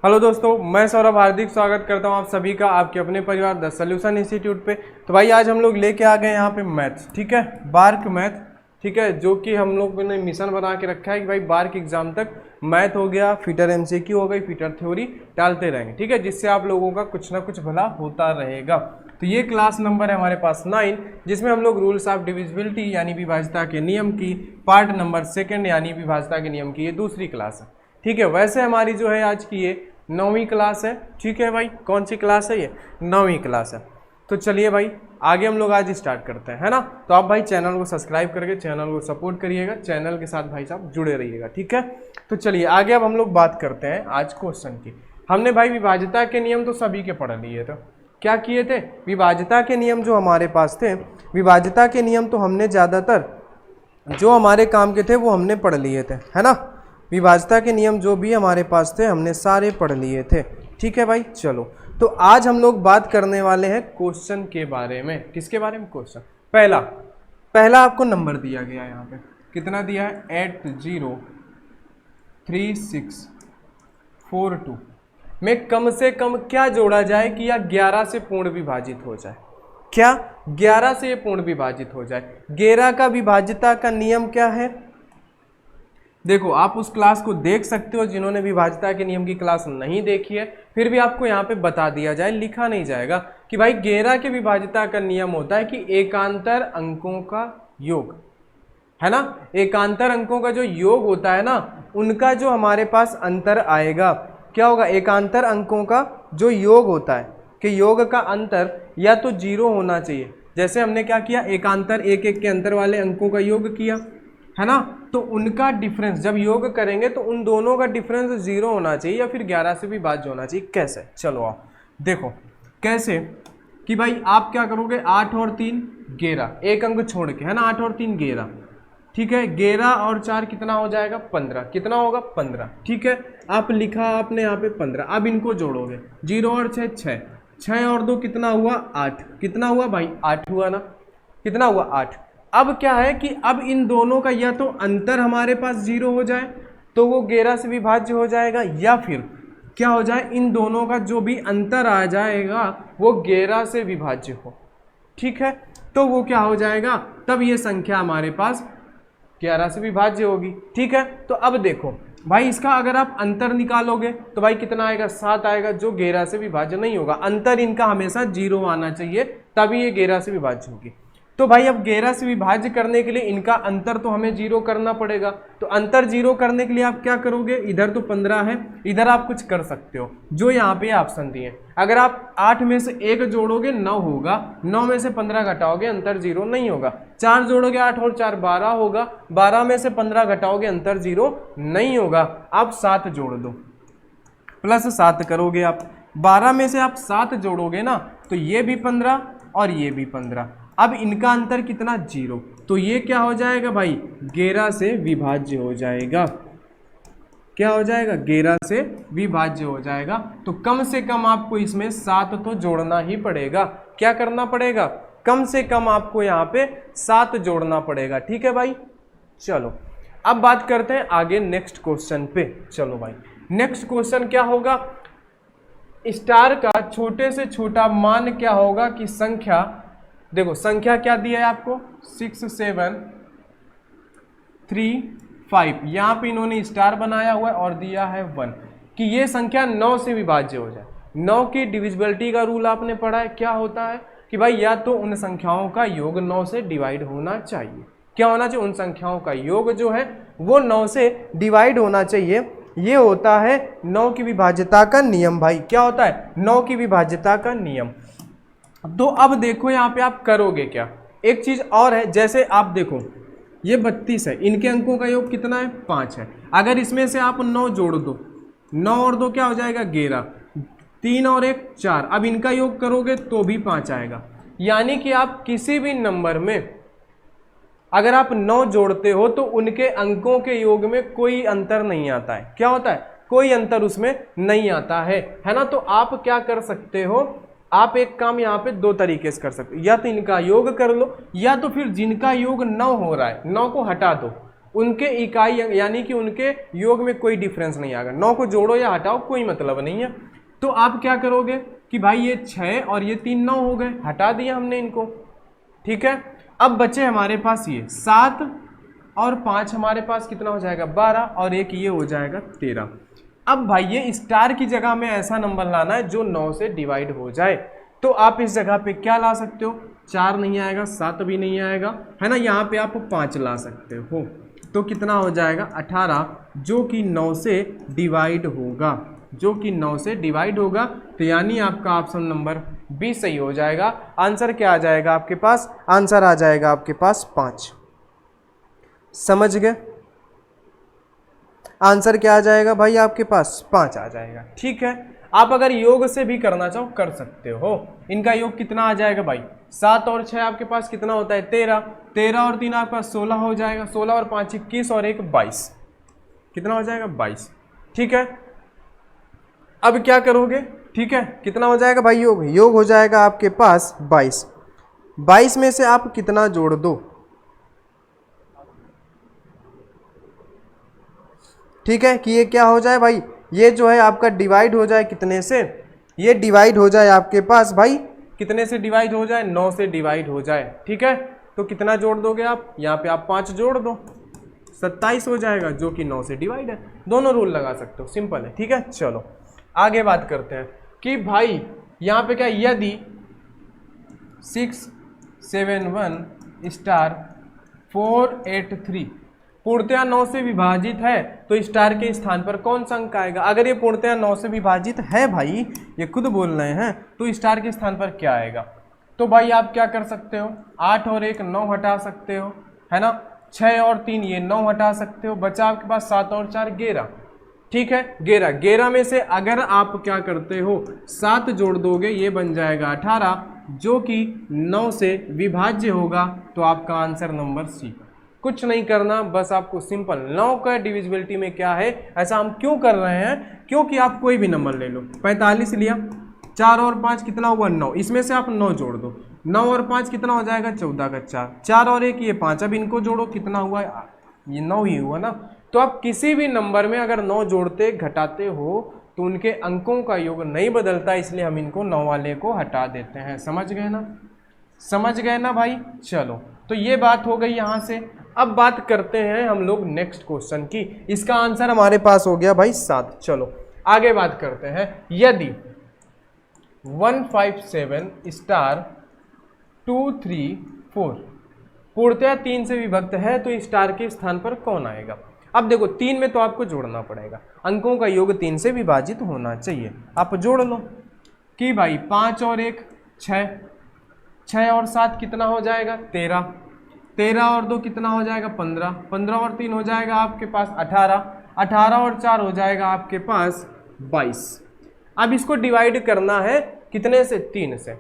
Hello दोस्तों, मैं सौरभ हार्दिक स्वागत करता हूं आप सभी का आपके अपने परिवार द सॉल्यूशन इंस्टीट्यूट पे। तो भाई आज हम लोग लेके आ गए यहाँ पे मैथ्स, ठीक है, बार्क मैथ, ठीक है, जो कि हम लोग ने मिशन बना के रखा है कि भाई बार्क एग्जाम तक मैथ हो गया, फिटर एमसीक्यू हो गई, फिटर थ्योरी डालते रहेंगे, ठीक है, जिससे आप लोगों का कुछ ना कुछ भला होता रहेगा। तो ये क्लास नंबर है हमारे पास 9, जिसमें हम लोग रूल्स ऑफ डिविजिबिलिटी यानी विभाज्यता के नियम की पार्ट नंबर 2 यानी विभाज्यता के नियम की ये दूसरी क्लास है, ठीक है। वैसे हमारी जो है आज की ये 9वीं क्लास है, ठीक है भाई। कौन सी क्लास है ये? 9वीं क्लास है। तो चलिए भाई आगे हम लोग आज स्टार्ट करते हैं, है ना। तो आप भाई चैनल को सब्सक्राइब करके चैनल को सपोर्ट करिएगा, चैनल के साथ भाई साहब जुड़े रहिएगा, ठीक है। तो चलिए आगे अब हम लोग बात करते हैं आज क्वेश्चन की। हमने भाई विभाज्यता के नियम तो सभी के पढ़ लिए थे। क्या किए थे? विभाज्यता के नियम जो हमारे पास थे, विभाज्यता के नियम तो हमने ज़्यादातर जो हमारे काम के थे वो हमने पढ़ लिए थे, है ना। विभाज्यता के नियम जो भी हमारे पास थे हमने सारे पढ़ लिए थे, ठीक है भाई। चलो तो आज हम लोग बात करने वाले हैं क्वेश्चन के बारे में। किसके बारे में? क्वेश्चन। पहला आपको नंबर दिया गया है यहाँ पे, कितना दिया है? 803642 में कम से कम क्या जोड़ा जाए कि यह 11 से पूर्ण विभाजित हो जाए। क्या 11 से ये पूर्ण विभाजित हो जाए? 11 का विभाज्यता का नियम क्या है? देखो आप उस क्लास को देख सकते हो, जिन्होंने विभाज्यता के नियम की क्लास नहीं देखी है, फिर भी आपको यहाँ पे बता दिया जाए, लिखा नहीं जाएगा कि भाई 11 के विभाज्यता का नियम होता है कि एकांतर अंकों का योग, है ना। एकांतर अंकों का जो योग होता है ना, उनका जो हमारे पास अंतर आएगा, क्या होगा? एकांतर अंकों का जो योग होता है कि योग का अंतर या तो 0 होना चाहिए। जैसे हमने क्या किया, एकांतर एक एक के अंतर वाले अंकों का योग किया, है ना। तो उनका डिफरेंस जब योग करेंगे तो उन दोनों का डिफरेंस 0 होना चाहिए या फिर 11 से भी भाज्य होना चाहिए। कैसे? चलो आओ देखो कैसे कि भाई आप क्या करोगे, 8 और 3 11, एक अंक छोड़ के, है ना। 8 और 3 11, ठीक है। 11 और 4 कितना हो जाएगा? 15। कितना होगा? 15, ठीक है। आप लिखा आपने यहाँ पे 15। अब इनको जोड़ोगे, 0 और 6 6, 6 और 2 कितना हुआ? 8। कितना हुआ भाई? 8 हुआ ना। कितना हुआ? 8। अब क्या है कि अब इन दोनों का या तो अंतर हमारे पास 0 हो जाए तो वो 11 से विभाज्य हो जाएगा, या फिर क्या हो जाए, इन दोनों का जो भी अंतर आ जाएगा वो 11 से विभाज्य हो, ठीक है। तो वो क्या हो जाएगा, तब ये संख्या हमारे पास 11 से विभाज्य होगी, ठीक है। तो अब देखो भाई इसका अगर आप अंतर निकालोगे तो भाई कितना आएगा? 7 आएगा, जो 11 से विभाज्य नहीं होगा। अंतर इनका हमेशा 0 आना चाहिए, तभी ये 11 से विभाज्य होगी। तो भाई अब 11 से विभाज्य करने के लिए इनका अंतर तो हमें 0 करना पड़ेगा। तो अंतर 0 करने के लिए आप क्या करोगे? इधर तो 15 है, इधर आप कुछ कर सकते हो, जो यहाँ पे ऑप्शन दिए। अगर आप 8 में से 1 जोड़ोगे 9 होगा, 9 में से 15 घटाओगे अंतर 0 नहीं होगा। 4 जोड़ोगे 8 और 4 12 होगा, 12 में से 15 घटाओगे अंतर 0 नहीं होगा। आप 7 जोड़ दो, प्लस 7 करोगे आप, 12 में से आप 7 जोड़ोगे ना तो ये भी 15 और ये भी 15। अब इनका अंतर कितना? 0। तो ये क्या हो जाएगा भाई? 11 से विभाज्य हो जाएगा। क्या हो जाएगा? 11 से विभाज्य हो जाएगा। तो कम से कम आपको इसमें 7 तो जोड़ना ही पड़ेगा। क्या करना पड़ेगा? कम से कम आपको यहाँ पे 7 जोड़ना पड़ेगा, ठीक है भाई। चलो अब बात करते हैं आगे नेक्स्ट क्वेश्चन पे। चलो भाई नेक्स्ट क्वेश्चन क्या होगा, स्टार का छोटे से छोटा मान क्या होगा कि संख्या, देखो संख्या क्या दिया है आपको? 6 7 3 5, यहाँ पे इन्होंने स्टार बनाया हुआ है और दिया है 1, कि ये संख्या 9 से विभाज्य हो जाए। 9 की डिविजिबिलिटी का रूल आपने पढ़ा है, क्या होता है कि भाई या तो उन संख्याओं का योग 9 से डिवाइड होना चाहिए। क्या होना चाहिए? उन संख्याओं का योग जो है वो 9 से डिवाइड होना चाहिए। ये होता है 9 की विभाज्यता का नियम भाई। क्या होता है? 9 की विभाज्यता का नियम। तो अब देखो यहाँ पे आप करोगे क्या, एक चीज और है। जैसे आप देखो ये 32 है, इनके अंकों का योग कितना है? 5 है। अगर इसमें से आप 9 जोड़ दो, 9 और 2 क्या हो जाएगा? 11, 3 और 1 4। अब इनका योग करोगे तो भी 5 आएगा। यानी कि आप किसी भी नंबर में अगर आप 9 जोड़ते हो तो उनके अंकों के योग में कोई अंतर नहीं आता है। क्या होता है? कोई अंतर उसमें नहीं आता है ना। तो आप क्या कर सकते हो, आप एक काम यहाँ पे 2 तरीके से कर सकते हो, या तो इनका योग कर लो, या तो फिर जिनका योग 9 हो रहा है 9 को हटा दो, उनके इकाई यानी कि उनके योग में कोई डिफरेंस नहीं आएगा। 9 को जोड़ो या हटाओ कोई मतलब नहीं है। तो आप क्या करोगे कि भाई ये 6 और ये 3 9 हो गए, हटा दिया हमने इनको, ठीक है। अब बचे हमारे पास ये 7 और 5 हमारे पास कितना हो जाएगा 12 और एक ये हो जाएगा 13। अब भाई ये स्टार की जगह में ऐसा नंबर लाना है जो 9 से डिवाइड हो जाए। तो आप इस जगह पे क्या ला सकते हो, 4 नहीं आएगा, 7 भी नहीं आएगा, है ना। यहाँ पे आप 5 ला सकते हो, तो कितना हो जाएगा 18, जो कि 9 से डिवाइड होगा, जो कि 9 से डिवाइड होगा। तो यानी आपका ऑप्शन नंबर बी सही हो जाएगा। आंसर क्या आ जाएगा आपके पास, आंसर आ जाएगा आपके पास 5। समझ गए, आंसर क्या आ जाएगा भाई आपके पास 5 आ जाएगा, ठीक है। आप अगर योग से भी करना चाहो कर सकते हो। इनका योग कितना आ जाएगा भाई, 7 और 6 आपके पास कितना होता है 13, 13 और 3 आपके पास 16 हो जाएगा, 16 और 5 21 और 1 22, कितना हो जाएगा 22, ठीक है। अब क्या करोगे, ठीक है, कितना हो जाएगा भाई योग, योग हो जाएगा आपके पास 22। 22 में से आप कितना जोड़ दो, ठीक है, कि ये क्या हो जाए भाई, ये जो है आपका डिवाइड हो जाए कितने से, ये डिवाइड हो जाए आपके पास भाई कितने से डिवाइड हो जाए, 9 से डिवाइड हो जाए, ठीक है। तो कितना जोड़ दोगे आप, यहाँ पे आप 5 जोड़ दो, 27 हो जाएगा, जो कि 9 से डिवाइड है। दोनों रूल लगा सकते हो, सिंपल है, ठीक है। चलो आगे बात करते हैं कि भाई यहाँ पे क्या, यदि 671 स्टार 483 पूर्णतया 9 से विभाजित है तो स्टार के स्थान पर कौन सा अंक आएगा। अगर ये पूर्णतया 9 से विभाजित है भाई, ये खुद बोल रहे हैं, तो स्टार के स्थान पर क्या आएगा। तो भाई आप क्या कर सकते हो, 8 और 1 9 हटा सकते हो, है ना, 6 और 3 ये 9 हटा सकते हो, बचा आपके पास 7 और 4 11, ठीक है। 11 में से अगर आप क्या करते हो 7 जोड़ दोगे, ये बन जाएगा 18, जो कि 9 से विभाज्य होगा। तो आपका आंसर नंबर सी। कुछ नहीं करना, बस आपको सिंपल 9 का डिविजिबिलिटी में क्या है, ऐसा हम क्यों कर रहे हैं, क्योंकि आप कोई भी नंबर ले लो, 45 लिया, 4 और 5 कितना हुआ 9, इसमें से आप 9 जोड़ दो, 9 और 5 कितना हो जाएगा 14 का 4, 4 और 1 ये 5, अब इनको जोड़ो कितना हुआ, ये 9 ही हुआ ना। तो आप किसी भी नंबर में अगर 9 जोड़ते घटाते हो तो उनके अंकों का योग नहीं बदलता, इसलिए हम इनको 9 वाले को हटा देते हैं। समझ गए ना, समझ गए ना भाई। चलो तो ये बात हो गई यहाँ से। अब बात करते हैं हम लोग नेक्स्ट क्वेश्चन की, इसका आंसर हमारे पास हो गया भाई 7। चलो आगे बात करते हैं, यदि 157 स्टार 234 पूर्णतया 3 से विभक्त है तो स्टार के स्थान पर कौन आएगा। अब देखो 3 में तो आपको जोड़ना पड़ेगा, अंकों का योग 3 से विभाजित होना चाहिए। आप जोड़ लो कि भाई 5 और 1 6, 6 और 7 कितना हो जाएगा 13, 13 और 2 कितना हो जाएगा 15, 15 और 3 हो जाएगा आपके पास 18, 18 और 4 हो जाएगा आपके पास 22। अब इसको डिवाइड करना है कितने से, 3 से,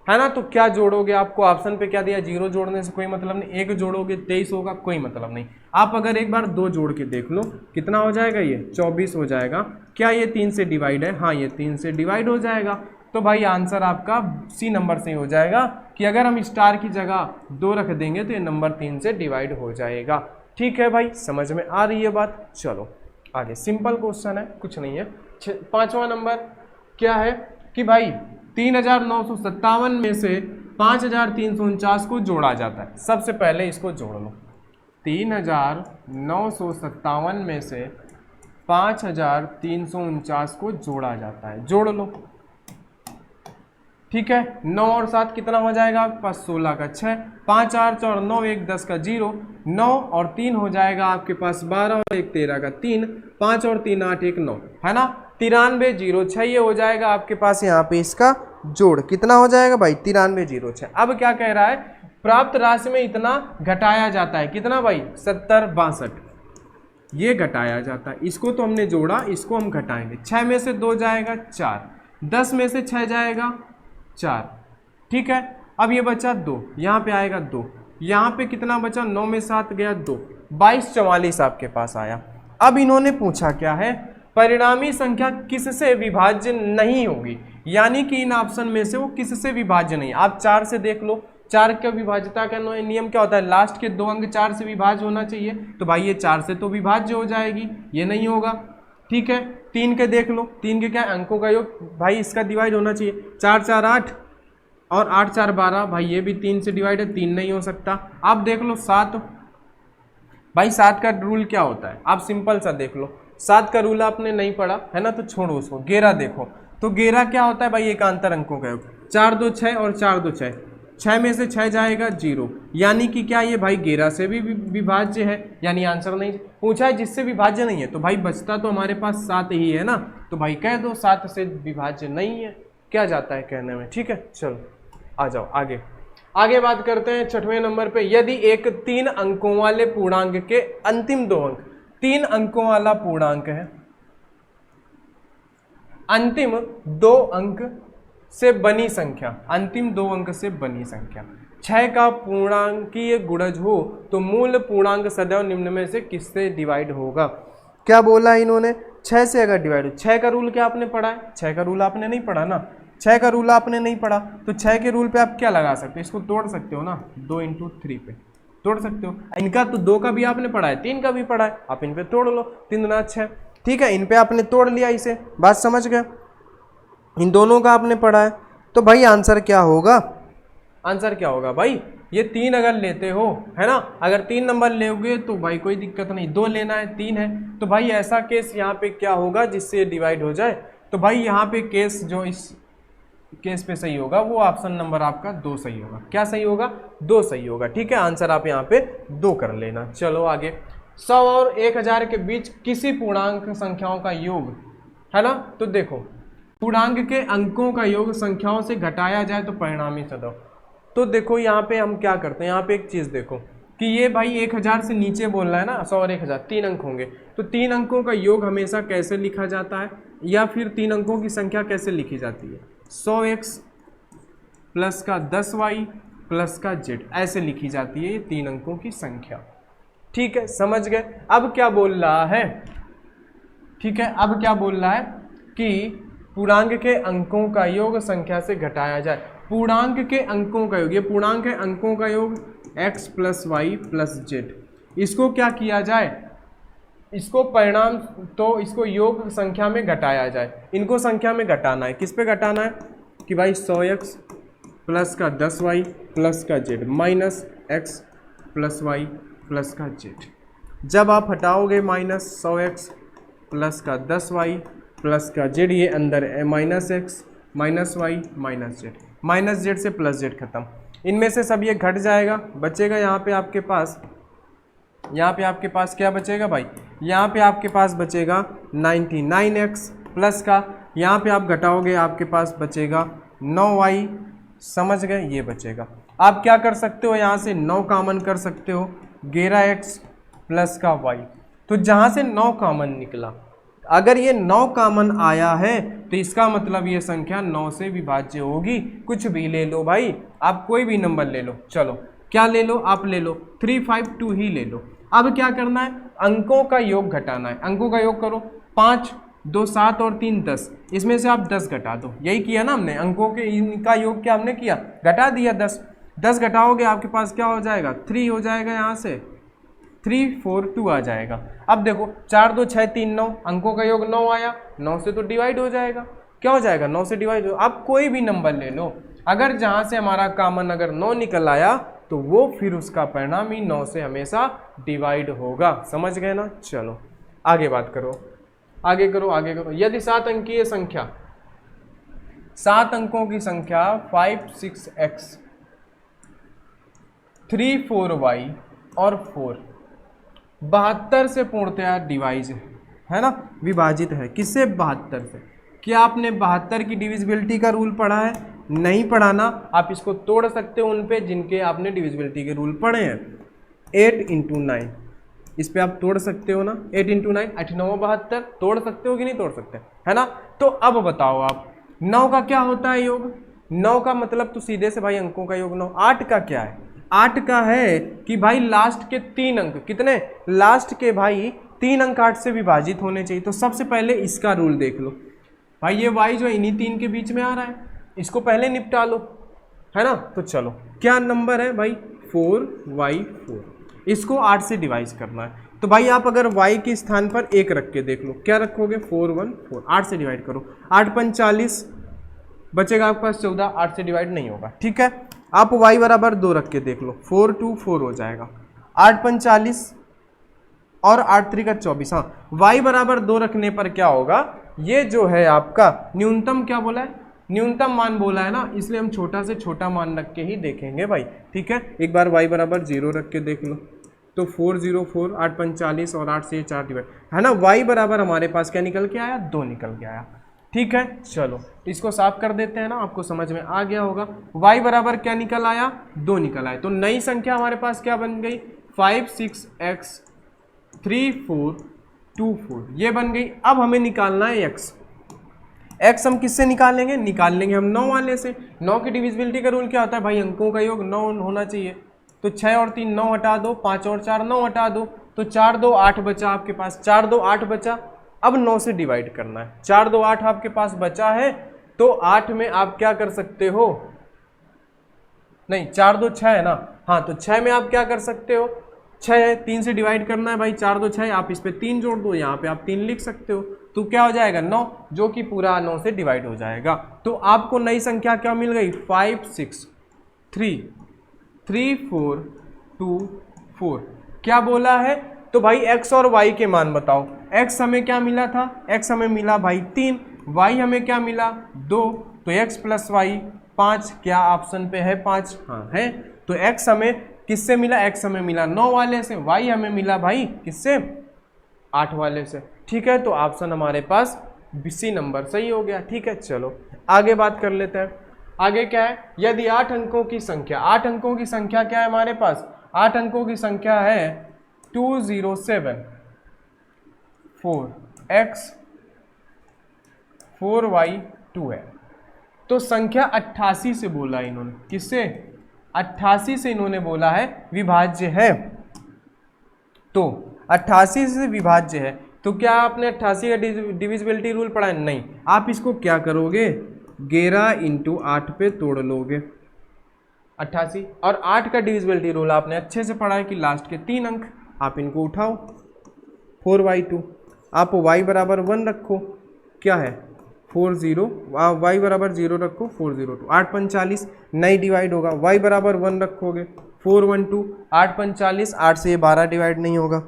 है ना। तो क्या जोड़ोगे, आपको ऑप्शन पे क्या दिया, 0 जोड़ने से कोई मतलब नहीं, 1 जोड़ोगे 23 होगा, कोई मतलब नहीं। आप अगर एक बार 2 जोड़ के देख लो कितना हो जाएगा, ये 24 हो जाएगा। क्या ये 3 से डिवाइड है, हाँ ये 3 से डिवाइड हो जाएगा। तो भाई आंसर आपका सी नंबर से हो जाएगा कि अगर हम स्टार की जगह 2 रख देंगे तो ये नंबर 3 से डिवाइड हो जाएगा। ठीक है भाई, समझ में आ रही है बात। चलो आगे, सिंपल क्वेश्चन है, कुछ नहीं है। 5वां नंबर क्या है कि भाई 3957 में से 5349 को जोड़ा जाता है। सबसे पहले इसको जोड़ लो, 3957 में से 5349 को जोड़ा जाता है, जोड़ लो। ठीक है, 9 और 7 कितना हो जाएगा आपके पास, 16 का 6, 5 8 और 9 1 10 का 0, 9 और 3 हो जाएगा आपके पास 12 और 1 13 का 3, 5 और 3 8 1 9, है ना। 93 0 6 ये हो जाएगा आपके पास यहाँ पे इसका जोड़, कितना हो जाएगा भाई 93 0 6। अब क्या कह रहा है, प्राप्त राशि में इतना घटाया जाता है, कितना भाई 70 62 ये घटाया जाता है। इसको तो हमने जोड़ा, इसको हम घटाएंगे। 6 में से 2 जाएगा 4, 10 में से 6 जाएगा 4, ठीक है। अब ये बचा 2, यहाँ पे आएगा 2, यहाँ पे कितना बचा, 9 में 7 गया 2, 22 44 आपके पास आया। अब इन्होंने पूछा क्या है, परिणामी संख्या किससे विभाज्य नहीं होगी, यानी कि इन ऑप्शन में से वो किससे विभाज्य नहीं। आप 4 से देख लो, 4 का विभाज्यता का नियम क्या होता है, लास्ट के 2 अंक 4 से विभाज्य होना चाहिए, तो भाई ये 4 से तो विभाज्य हो जाएगी, ये नहीं होगा। ठीक है, 3 के देख लो, 3 के क्या अंकों का योग, भाई इसका डिवाइड होना चाहिए, 4 4 8 और 8 4 12, भाई ये भी 3 से डिवाइड है, 3 नहीं हो सकता। आप देख लो 7, भाई 7 का रूल क्या होता है, आप सिंपल सा देख लो, 7 का रूल आपने नहीं पढ़ा है ना, तो छोड़ो उसको। 11 देखो, तो 11 क्या होता है भाई, एकांतर अंकों का योग, 4 2 6 और 4 2 6, 6 में से 6 जाएगा 0, यानी कि क्या ये भाई 11 से भी विभाज्य है, यानी आंसर नहीं पूछा है जिससे विभाज्य नहीं है, तो भाई बचता तो हमारे पास 7 ही है ना, तो भाई कह दो 7 से विभाज्य नहीं है, क्या जाता है कहने में। ठीक है, चलो आ जाओ आगे बात करते हैं 6वें नंबर पे। यदि एक 3 अंकों वाले पूर्णांक के अंतिम 2 अंक, 3 अंकों वाला पूर्णांक है, अंतिम 2 अंक से बनी संख्या, अंतिम 2 अंक से बनी संख्या 6 का पूर्णांकीय गुणज हो, तो मूल पूर्णांक सदैव निम्न में से किससे डिवाइड होगा। क्या बोला इन्होंने, 6 से अगर डिवाइड हो। 6 का रूल क्या आपने पढ़ा है, 6 का रूल आपने नहीं पढ़ा ना, 6 का रूल आपने नहीं पढ़ा, तो 6 के रूल पे आप क्या लगा सकते हो, इसको तोड़ सकते हो ना, 2 × 3 पे तोड़ सकते हो। इनका तो 2 का भी आपने पढ़ा है, 3 का भी पढ़ा है, आप इन पे तोड़ लो, 3 × 6। ठीक है, इन पे आपने तोड़ लिया, इसे बात समझ गए, इन दोनों का आपने पढ़ा है, तो भाई आंसर क्या होगा, आंसर क्या होगा भाई, ये 3 अगर लेते हो है ना, अगर 3 नंबर लोगे तो भाई कोई दिक्कत नहीं, 2 लेना है 3 है, तो भाई ऐसा केस यहाँ पे क्या होगा जिससे डिवाइड हो जाए, तो भाई यहाँ पे केस जो इस केस पे सही होगा वो ऑप्शन नंबर आपका 2 सही होगा। क्या सही होगा, 2 सही होगा। ठीक है, आंसर आप यहाँ पे 2 कर लेना। चलो आगे, 100 और 1000 के बीच किसी पूर्णांक संख्याओं का योग है ना, तो देखो पूर्णांक के अंकों का योग संख्याओं से घटाया जाए तो परिणामी सदैव, तो देखो यहाँ पे हम क्या करते हैं, यहाँ पे एक चीज़ देखो कि ये भाई 1000 से नीचे बोल रहा है ना, 100 और 1000 3 अंक होंगे, तो 3 अंकों का योग हमेशा कैसे लिखा जाता है, या फिर 3 अंकों की संख्या कैसे लिखी जाती है, 100x प्लस का 10y प्लस का z, ऐसे लिखी जाती है ये 3 अंकों की संख्या। ठीक है, समझ गए। अब क्या बोल रहा है, ठीक है, अब क्या बोल रहा है कि पूर्णांक के अंकों का योग संख्या से घटाया जाए, पूर्णांक के अंकों का योग, ये पूर्णांक है अंकों का योग x plus y plus z, इसको क्या किया जाए, इसको परिणाम, तो इसको योग संख्या में घटाया जाए, इनको संख्या में घटाना है, किस पे घटाना है कि भाई 100x प्लस का 10y प्लस का z minus x plus y plus का z, जब आप हटाओगे माइनस 100x प्लस का 10y प्लस का z, ये अंदर है minus x minus y minus z, minus z से प्लस z खत्म, इनमें से सब ये घट जाएगा, बचेगा यहाँ पे आपके पास, यहाँ पे आपके पास क्या बचेगा भाई, यहाँ पे आपके पास बचेगा 99x प्लस का, यहाँ पे आप घटाओगे आपके पास बचेगा 9y, समझ गए, ये बचेगा। आप क्या कर सकते हो, यहाँ से 9 कॉमन कर सकते हो, 11x प्लस का y, तो जहाँ से 9 कॉमन निकला, अगर ये 9 कॉमन आया है तो इसका मतलब ये संख्या 9 से विभाज्य होगी। कुछ भी ले लो भाई, आप कोई भी नंबर ले लो, चलो क्या ले लो, आप ले लो 352 ही ले लो। अब क्या करना है, अंकों का योग घटाना है, अंकों का योग करो, 5 2 7 और 3 10, इसमें से आप 10 घटा दो, यही किया ना हमने, अंकों के इनका योग क्या हमने किया, घटा दिया 10, 10 घटाओगे आपके पास क्या हो जाएगा, 3 हो जाएगा, यहाँ से 3 4 2 आ जाएगा। अब देखो 4 2 6 3 9, अंकों का योग 9 आया, 9 से तो डिवाइड हो जाएगा, क्या हो जाएगा 9 से डिवाइड हो, आप कोई भी नंबर ले लो, अगर जहाँ से हमारा कॉमन अगर 9 निकल आया तो वो फिर उसका परिणाम ही 9 से हमेशा डिवाइड होगा, समझ गए ना। चलो आगे बात करो, आगे करो, आगे करो। यदि 7 अंकीय संख्या, 7 अंकों की संख्या 5 6x 3 4y और 4 72 से पूर्णतया डिवाइज है ना, विभाजित है, किससे 72 से। क्या आपने 72 की डिविजिबिलिटी का रूल पढ़ा है, नहीं पढ़ा ना, आप इसको तोड़ सकते हो उन पे जिनके आपने डिविजिबिलिटी के रूल पढ़े हैं। 8 × 9, इस पे आप तोड़ सकते हो ना, 8 × 9 8 9 72, तोड़ सकते हो कि नहीं तोड़ सकते, है ना। तो अब बताओ आप, 9 का क्या होता है योग, 9 का मतलब तो सीधे से भाई अंकों का योग 9। 8 का क्या है, 8 का है कि भाई लास्ट के 3 अंक, कितने, लास्ट के भाई 3 अंक 8 से विभाजित होने चाहिए। तो सबसे पहले इसका रूल देख लो भाई, ये y जो इन्हीं 3 के बीच में आ रहा है, इसको पहले निपटा लो, है ना। तो चलो क्या नंबर है भाई 4y4, इसको 8 से डिवाइड करना है। तो भाई आप अगर y के स्थान पर 1 रख के देख लो, क्या रखोगे 4 1 4, 8 से डिवाइड करो, 8 5 40, बचेगा आपके पास 14, 8 से डिवाइड नहीं होगा, ठीक है। आप y बराबर 2 रख के देख लो, 4 2 4 हो जाएगा, 8 5 40 और 8 3 का 24। हाँ, y बराबर 2 रखने पर क्या होगा, ये जो है आपका न्यूनतम क्या बोला है, न्यूनतम मान बोला है ना, इसलिए हम छोटा से छोटा मान रख के ही देखेंगे भाई, ठीक है। एक बार y बराबर 0 रख के देख लो, तो 4 0 4, 8 5 40 और 8 से 4 डिवाइड, है ना। y बराबर हमारे पास क्या निकल के आया, 2 निकल के आया, ठीक है। चलो इसको साफ कर देते हैं ना, आपको समझ में आ गया होगा। y बराबर क्या निकल आया, 2 निकल आया। तो नई संख्या हमारे पास क्या बन गई, 5 6 x 3 4 2 4, ये बन गई। अब हमें निकालना है x हम किससे निकालेंगे, निकाल लेंगे हम 9 वाले से। 9 की डिविजिबिलिटी का रूल क्या होता है भाई, अंकों का योग 9 होना चाहिए। तो 6 और 3 9 हटा दो, 5 और 4 9 हटा दो, तो 4 2 8 बचा आपके पास, 4 2 8 बचा। अब 9 से डिवाइड करना है, 4 2 8 आपके पास बचा है, तो 8 में आप क्या कर सकते हो, नहीं 4 2 6 है ना, हाँ तो 6 में आप क्या कर सकते हो, 6 है, 3 से डिवाइड करना है भाई, 4 2 6, आप इस पे 3 जोड़ दो, यहाँ पे आप 3 लिख सकते हो, तो क्या हो जाएगा 9, जो कि पूरा 9 से डिवाइड हो जाएगा। तो आपको नई संख्या क्या मिल गई, 5 6 3 3 4 2 4, क्या बोला है। तो भाई x और y के मान बताओ, x हमें क्या मिला था, x हमें मिला भाई 3, y हमें क्या मिला 2, तो x प्लस वाई 5, क्या ऑप्शन पे है 5, हाँ है। तो x हमें किससे मिला, x हमें मिला 9 वाले से, y हमें मिला भाई किससे 8 वाले से, ठीक है। तो ऑप्शन हमारे पास सी नंबर सही हो गया, ठीक है। चलो आगे बात कर लेते हैं। आगे क्या है, यदि 8 अंकों की संख्या, 8 अंकों की संख्या क्या है हमारे पास, 8 अंकों की संख्या है 207 4x 4y 2 है। तो संख्या 88 से बोला इन्होंने, किससे 88 से इन्होंने बोला है विभाज्य है। तो 88 से विभाज्य है, तो क्या आपने 88 का डिविजिबिलिटी रूल पढ़ा है, नहीं। आप इसको क्या करोगे, 11 × 8 पे तोड़ लोगे 88, और 8 का डिविजिबिलिटी रूल आपने अच्छे से पढ़ा है कि लास्ट के 3 अंक, आप इनको उठाओ 4y2, आप y बराबर 1 रखो, क्या है 4 0, y बराबर 0 रखो 4 0 2, 8 5 40, नहीं डिवाइड होगा, y बराबर 1 रखोगे 4 1 2, 8 5 40, 8 से ये 12 डिवाइड नहीं होगा,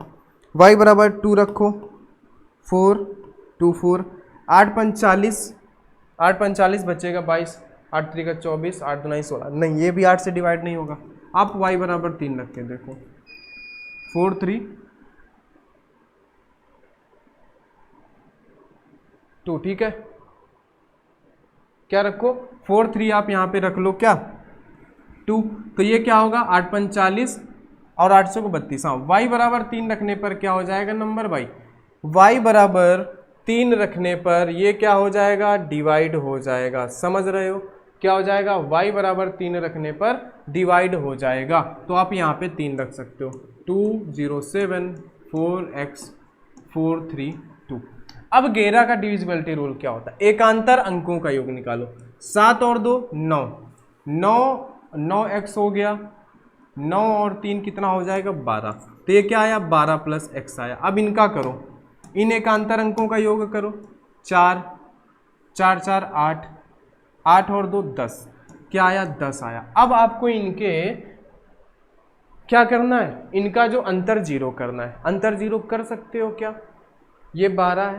y बराबर 2 रखो 4 2 4, 8 5 40, 8 5 40 बचेगा 22, 8 3 का 24, 8 2 9 16, नहीं ये भी 8 से डिवाइड नहीं होगा। आप y बराबर 3 रख के देखो 4 3 2, ठीक है। क्या रखो 4 3, आप यहाँ पे रख लो क्या 2, तो ये क्या होगा 8 5 40 और 800 को 32, हाँ y बराबर 3 रखने पर क्या हो जाएगा नंबर भाई, y बराबर 3 रखने पर ये क्या हो जाएगा, डिवाइड हो जाएगा, समझ रहे हो, क्या हो जाएगा, y बराबर 3 रखने पर डिवाइड हो जाएगा। तो आप यहाँ पे 3 रख सकते हो, 207 4x 4 3 2। अब 11 का डिविजिबिलिटी रूल क्या होता है, एकांतर अंकों का योग निकालो, 7 और 2 9, 9 9x हो गया, 9 और 3 कितना हो जाएगा 12, तो ये क्या आया 12 + x आया। अब इनका करो, इन एकांतर अंकों का योग करो, 4 4 4 8, 8 और 2 10, क्या आया 10 आया। अब आपको इनके क्या करना है, इनका जो अंतर जीरो करना है, अंतर जीरो कर सकते हो क्या, ये 12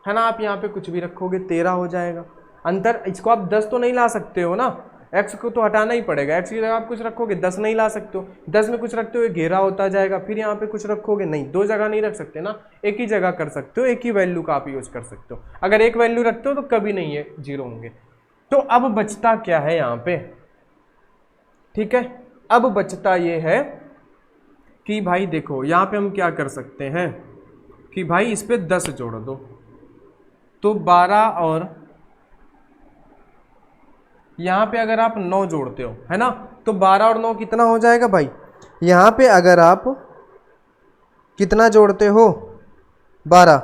है ना, आप यहाँ पे कुछ भी रखोगे 13 हो जाएगा अंतर। इसको आप 10 तो नहीं ला सकते हो ना, x को तो हटाना ही पड़ेगा, x की जगह आप कुछ रखोगे 10 नहीं ला सकते हो, 10 में कुछ रखते हो 11 होता जाएगा, फिर यहाँ पे कुछ रखोगे, नहीं 2 जगह नहीं रख सकते ना, एक ही जगह कर सकते हो, एक ही वैल्यू का आप यूज कर सकते हो। अगर एक वैल्यू रखते हो तो कभी नहीं है जीरो होंगे। तो अब बचता क्या है यहाँ पे, ठीक है, अब बचता ये है कि भाई देखो यहाँ पे हम क्या कर सकते हैं कि भाई इस पे 10 जोड़ दो, तो 12 और यहाँ पे अगर आप 9 जोड़ते हो है ना, तो 12 और 9 कितना हो जाएगा भाई, यहाँ पे अगर आप कितना जोड़ते हो 12,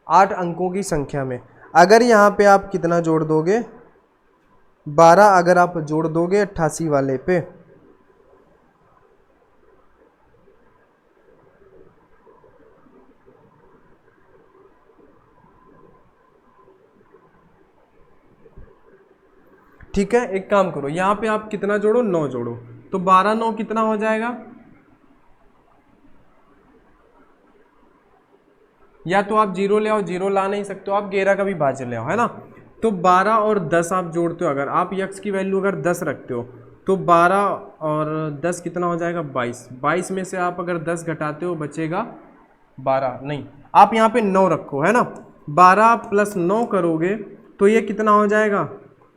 8 अंकों की संख्या में अगर यहाँ पे आप कितना जोड़ दोगे, 12 अगर आप जोड़ दोगे 88 वाले पे, ठीक है, एक काम करो, यहाँ पे आप कितना जोड़ो, 9 जोड़ो, तो 12 9 कितना हो जाएगा, या तो आप 0 ले आओ, 0 ला नहीं सकते हो आप, 11 का भी भाज्य ले आओ, है ना। तो 12 और 10 आप जोड़ते हो, अगर आप x की वैल्यू अगर 10 रखते हो तो 12 और 10 कितना हो जाएगा, 22। 22 में से आप अगर 10 घटाते हो बचेगा 12, नहीं आप यहाँ पे 9 रखो, है ना। 12 + 9 करोगे तो ये कितना हो जाएगा,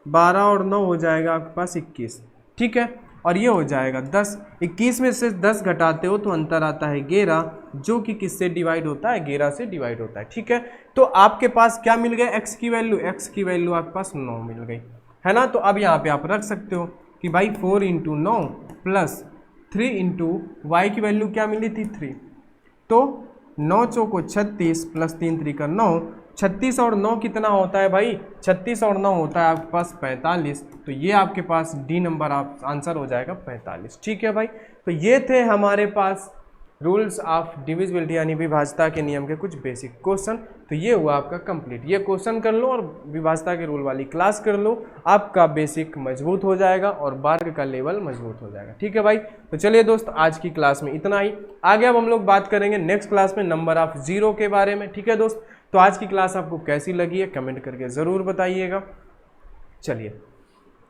12 और 9 हो जाएगा आपके पास 21, ठीक है। और ये हो जाएगा 10। 21 में से 10 घटाते हो तो अंतर आता है 11, जो कि किससे डिवाइड होता है, 11 से डिवाइड होता है, ठीक है। तो आपके पास क्या मिल गया, x की वैल्यू, x की वैल्यू आपके पास 9 मिल गई, है ना। तो अब यहाँ पे आप रख सकते हो कि भाई 4 × 9 + 3 × y की वैल्यू क्या मिली थी, 3। तो 9 चौको 36 + 3 3 का 9, 36 और 9 कितना होता है भाई, 36 और 9 होता है आपके पास 45। तो ये आपके पास डी नंबर आप आंसर हो जाएगा 45, ठीक है भाई। तो ये थे हमारे पास रूल्स ऑफ डिविजिबिलिटी यानी विभाज्यता के नियम के कुछ बेसिक क्वेश्चन। तो ये हुआ आपका कंप्लीट, ये क्वेश्चन कर लो और विभाज्यता के रूल वाली क्लास कर लो, आपका बेसिक मजबूत हो जाएगा और वर्ग का लेवल मजबूत हो जाएगा, ठीक है भाई। तो चलिए दोस्त, आज की क्लास में इतना ही। आगे अब हम लोग बात करेंगे नेक्स्ट क्लास में नंबर ऑफ 0 के बारे में, ठीक है दोस्त। तो आज की क्लास आपको कैसी लगी है कमेंट करके ज़रूर बताइएगा। चलिए,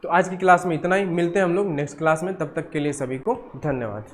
तो आज की क्लास में इतना ही, मिलते हैं हम लोग नेक्स्ट क्लास में, तब तक के लिए सभी को धन्यवाद।